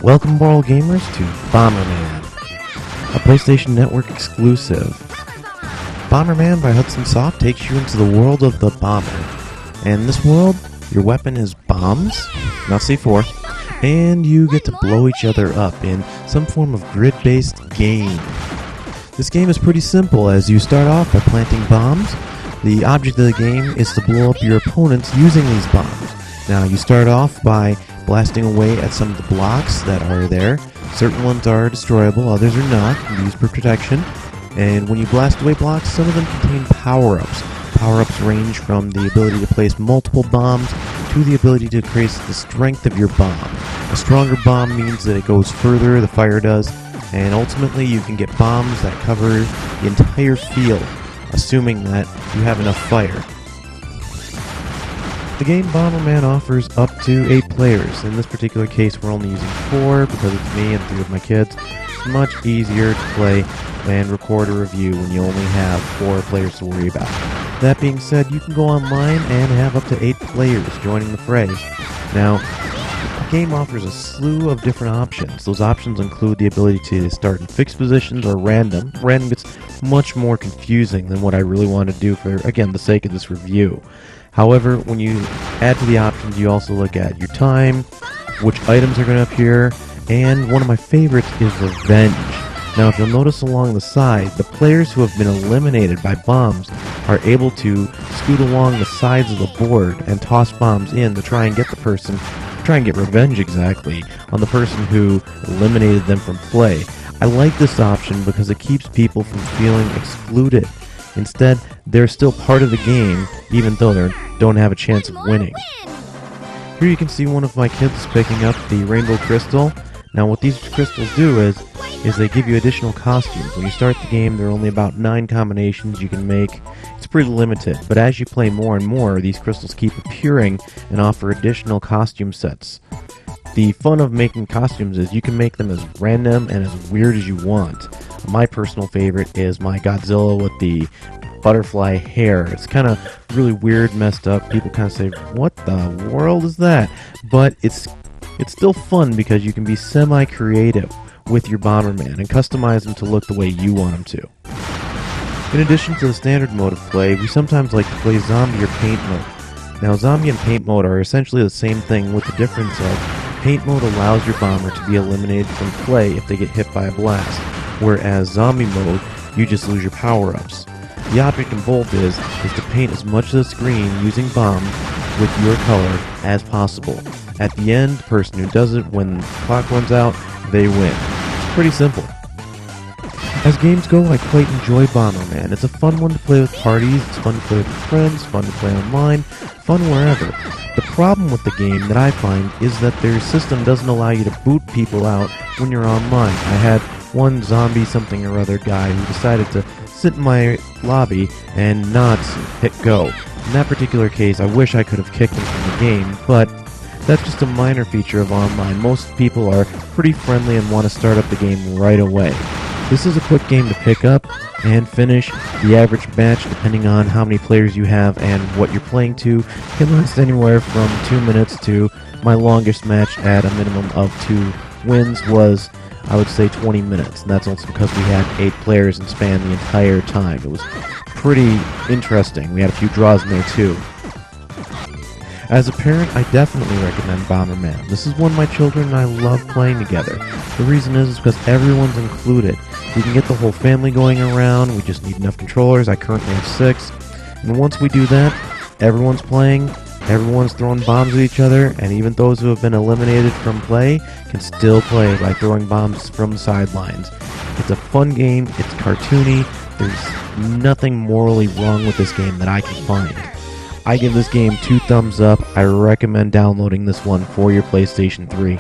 Welcome, moral gamers, to Bomberman, a PlayStation Network exclusive. Bomberman by Hudson Soft takes you into the world of the bomber. And in this world, your weapon is bombs, not C4, and you get to blow each other up in some form of grid-based game. This game is pretty simple, as you start off by planting bombs. The object of the game is to blow up your opponents using these bombs. Now, you start off by blasting away at some of the blocks that are there. Certain ones are destroyable, others are not, used for protection. And when you blast away blocks, some of them contain power-ups. Power-ups range from the ability to place multiple bombs to the ability to increase the strength of your bomb. A stronger bomb means that it goes further, the fire does, and ultimately you can get bombs that cover the entire field, assuming that you have enough fire. The game Bomberman offers up to 8 players. In this particular case, we're only using 4 because it's me and 3 of my kids. It's much easier to play and record a review when you only have 4 players to worry about. That being said, you can go online and have up to 8 players joining the fray. Now, the game offers a slew of different options. Those options include the ability to start in fixed positions or random. Random gets much more confusing than what I really want to do for, again, the sake of this review. However, when you add to the options, you also look at your time, which items are going to appear, and one of my favorites is revenge. Now, if you'll notice along the side, the players who have been eliminated by bombs are able to scoot along the sides of the board and toss bombs in to try and get revenge exactly on the person who eliminated them from play. I like this option because it keeps people from feeling excluded. Instead, they're still part of the game, even though they don't have a chance of winning. Here you can see one of my kids picking up the rainbow crystal. Now what these crystals do is they give you additional costumes. When you start the game, there are only about 9 combinations you can make. It's pretty limited, but as you play more and more, these crystals keep appearing and offer additional costume sets. The fun of making costumes is you can make them as random and as weird as you want. My personal favorite is my Godzilla with the butterfly hair. It's kind of really weird, messed up. People kind of say, what the world is that? But it's still fun because you can be semi-creative with your Bomberman and customize them to look the way you want them to. In addition to the standard mode of play, we sometimes like to play zombie or paint mode. Now, zombie and paint mode are essentially the same thing, with the difference of paint mode allows your bomber to be eliminated from play if they get hit by a blast, whereas zombie mode, you just lose your power-ups. The object in both is to paint as much of the screen using bombs with your color as possible. At the end, the person who does it when the clock runs out, they win. It's pretty simple. As games go, I quite enjoy Bomberman. It's a fun one to play with parties, it's fun to play with friends, fun to play online, fun wherever. The problem with the game that I find is that their system doesn't allow you to boot people out when you're online. I had one zombie something or other guy who decided to sit in my lobby and not hit go. In that particular case, I wish I could have kicked him from the game, but that's just a minor feature of online. Most people are pretty friendly and want to start up the game right away. This is a quick game to pick up and finish. The average match, depending on how many players you have and what you're playing to, can last anywhere from 2 minutes to my longest match at a minimum of 2 wins was, I would say, 20 minutes. And that's also because we had 8 players and spanned the entire time. It was pretty interesting. We had a few draws in there too. As a parent, I definitely recommend Bomberman. This is one my children and I love playing together. The reason is because everyone's included. We can get the whole family going around, we just need enough controllers. I currently have 6. And once we do that, everyone's playing, everyone's throwing bombs at each other, and even those who have been eliminated from play can still play by throwing bombs from the sidelines. It's a fun game, it's cartoony, there's nothing morally wrong with this game that I can find. I give this game 2 thumbs up. I recommend downloading this one for your PlayStation 3.